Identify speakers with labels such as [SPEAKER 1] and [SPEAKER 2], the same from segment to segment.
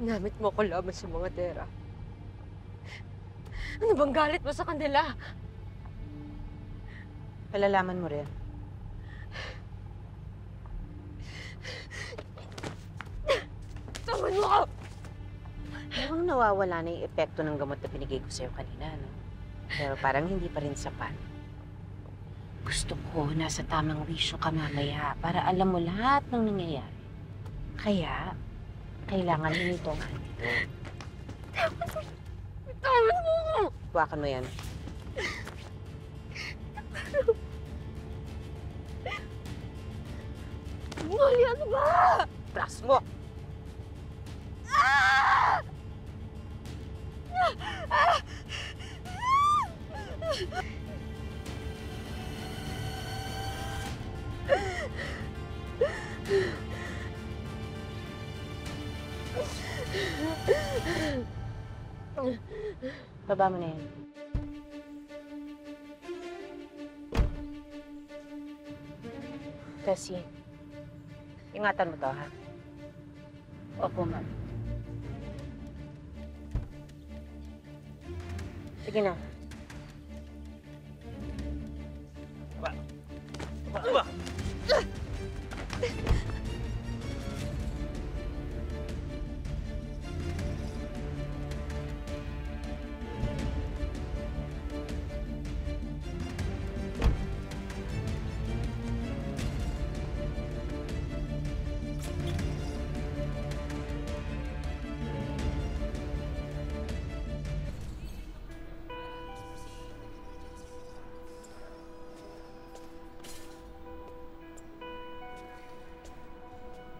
[SPEAKER 1] Ginamit mo ko laban sa mga Tera. Ano bang galit mo sa kanila?
[SPEAKER 2] Palalaman mo rin.
[SPEAKER 1] Tawan mo ko!
[SPEAKER 2] Mukhang nawawala na yung epekto ng gamot na binigay ko sa'yo kanina, no? Pero parang hindi pa rin sapat. Gusto ko nasa tamang wisyo ka mamaya para alam mo lahat ng nangyayari. Kaya, kailangan mo nitong antidote.
[SPEAKER 1] Tawan mo ko!
[SPEAKER 2] Huwakan mo yan.
[SPEAKER 1] Molly, ano ba?
[SPEAKER 2] Pras mo!
[SPEAKER 1] Ah! Ah!
[SPEAKER 2] Baba mo na yan. Tessie, ingatan mo to, ha?
[SPEAKER 3] Opo, ma'am.
[SPEAKER 2] Sige na.
[SPEAKER 4] Ano ba?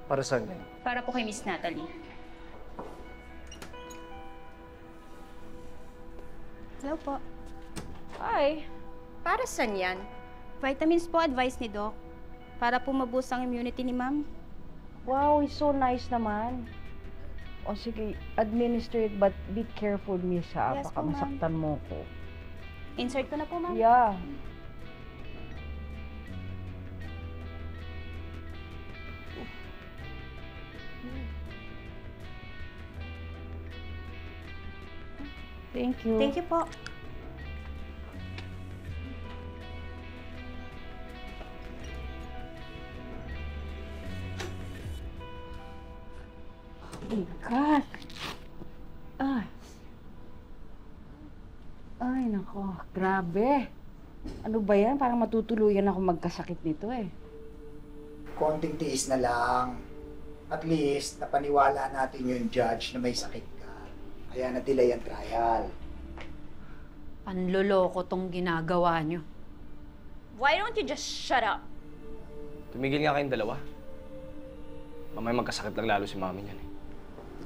[SPEAKER 4] Para saan yan?
[SPEAKER 3] Para po kay Miss Natalie. Hello po.
[SPEAKER 5] Hi.
[SPEAKER 3] Para saan yan? Vitamins po advice ni Doc. Para po maboost ang immunity ni Ma'am.
[SPEAKER 5] Wow, it's so nice naman. O sige, administer it but be careful, Miss, ha?
[SPEAKER 3] Yes
[SPEAKER 5] Baka
[SPEAKER 3] po, ma'am.
[SPEAKER 5] masaktan mo ko.
[SPEAKER 3] Insert ko na po, Ma'am.
[SPEAKER 5] Yeah. Thank you.
[SPEAKER 3] Thank you po.
[SPEAKER 5] Oh my God. Ay. Ay, nako. Grabe. Ano ba yan? Parang matutuluyan ako magkasakit nito eh.
[SPEAKER 6] Konting tiis na lang. At least, napaniwala natin yung judge na may sakit ka. Kaya na-delay ang trial.
[SPEAKER 7] Panloloko tong ginagawa nyo.
[SPEAKER 8] Why don't you just shut up?
[SPEAKER 4] Tumigil nga kayong dalawa. Mamaya magkasakit lang lalo si mami niyan eh.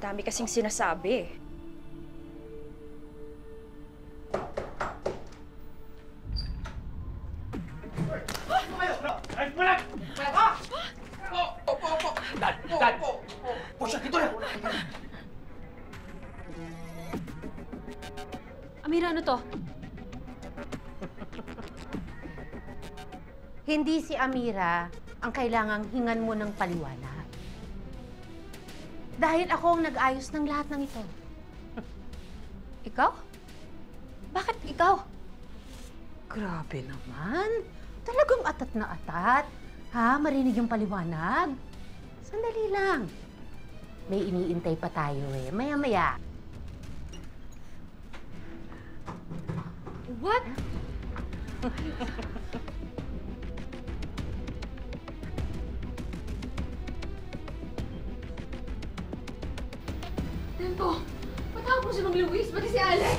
[SPEAKER 8] Dami kasing sinasabi.
[SPEAKER 4] Dad! O siya, dito na!
[SPEAKER 7] Amira, ano to?
[SPEAKER 2] Hindi si Amira ang kailangang hingan mo ng paliwanag. Dahil ako ang nag-ayos ng lahat ng ito.
[SPEAKER 7] Ikaw? Bakit ikaw?
[SPEAKER 2] Grabe naman. Talagang atat na atat. Ha? Marinig yung paliwanag? Sandali lang. May iniintay pa tayo eh. Maya-maya.
[SPEAKER 7] What? Tempo! Patawag mo si Mang Luis, pati si Alex!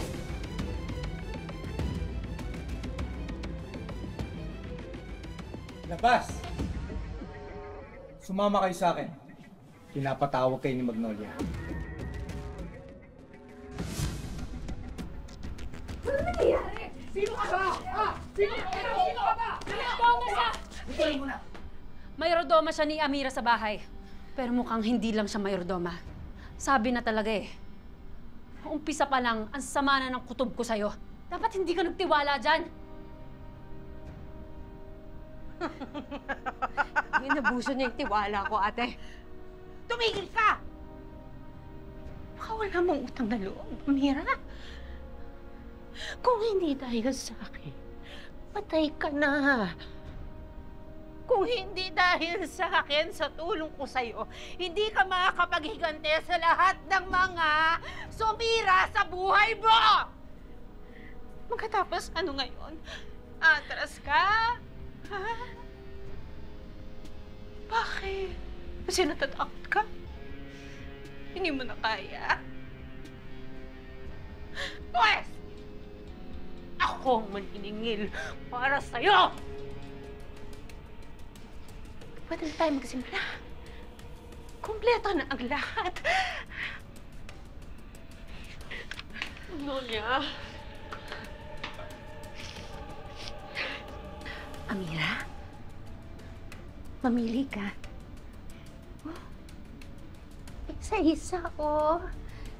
[SPEAKER 6] Labas! Sumama kayo sa akin. Pinapatawag kayo ni Magnolia.
[SPEAKER 7] Ano nangyayari? Sino ka ba? Sino ka ba? Mayordomo siya! Mayordoma siya ni Amira sa bahay. Pero mukhang hindi lang siya mayordoma. Sabi na talaga eh. Umpisa pa lang, ang sama na ng kutob ko sa'yo. Dapat hindi ka nagtiwala dyan.
[SPEAKER 1] Inabuso niya yung tiwala ko, ate.
[SPEAKER 2] Tumigil ka! Baka wala mong utang na loob, Mira. Kung hindi dahil sa akin, patay ka na. Kung hindi dahil sa akin, sa tulong ko sa'yo, hindi ka makakapaghigante sa lahat ng mga sumira sa buhay mo! Magkatapos ano ngayon? Atras ka? Ha? Bakit? Kasi natatakot ka? Hindi mo na kaya? Pues! Ako ang maniningil para sa'yo! Pwede na tayo magsimula. Kompleto na ang lahat.
[SPEAKER 1] Nonya.
[SPEAKER 2] Amira? Mamili ka. Isa-isa, oh.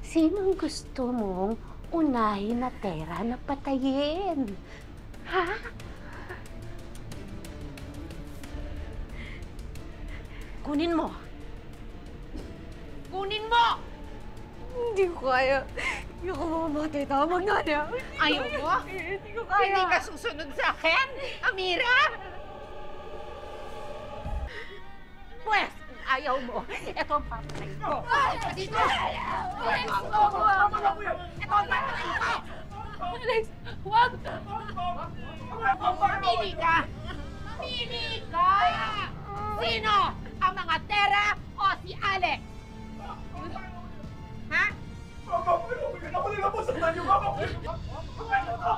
[SPEAKER 2] Sinong gusto mong unahin na tera na patayin? Ha? Kunin mo. Kunin mo!
[SPEAKER 1] Hindi ko kaya. Hindi ako mamamatay. Tawag na niya.
[SPEAKER 2] Ayaw mo?
[SPEAKER 1] Hindi ko kaya.
[SPEAKER 2] Hindi ka susunod sa akin, Amira? Pues, ayaw mo. Ito ang papatay ko. Dito! Ito ang papatay ko!
[SPEAKER 1] Alex, huwag!
[SPEAKER 2] Mamili ka! Mamili ka! Sino? Ang mga Tera o si Alex? Ha?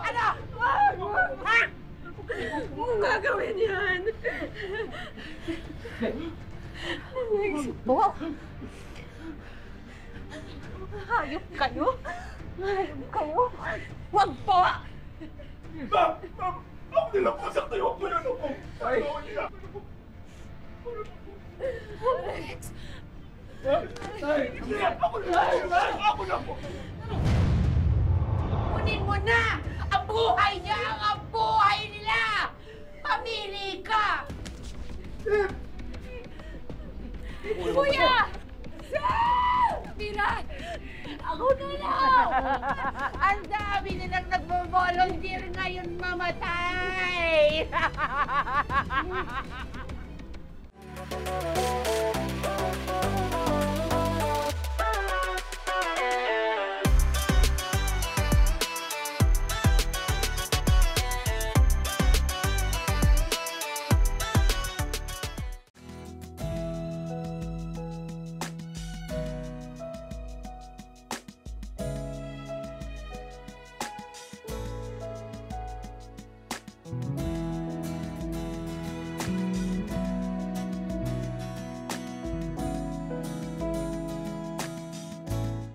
[SPEAKER 2] Ano? Ha?
[SPEAKER 1] Huwag gagawin yan.
[SPEAKER 2] Po? Hayop kayo? Hayop kayo? Wag po!
[SPEAKER 9] Ako nilang pasakta yung ako yun ako.
[SPEAKER 1] Alex!
[SPEAKER 9] Ako na po!
[SPEAKER 2] Kunin mo na! Ang buhay niya ang buhay nila! Pamili ka!
[SPEAKER 1] Kuya! Mira! Ako na lang!
[SPEAKER 2] Ang dami nilang nagbo-volunteer ngayon mamatay!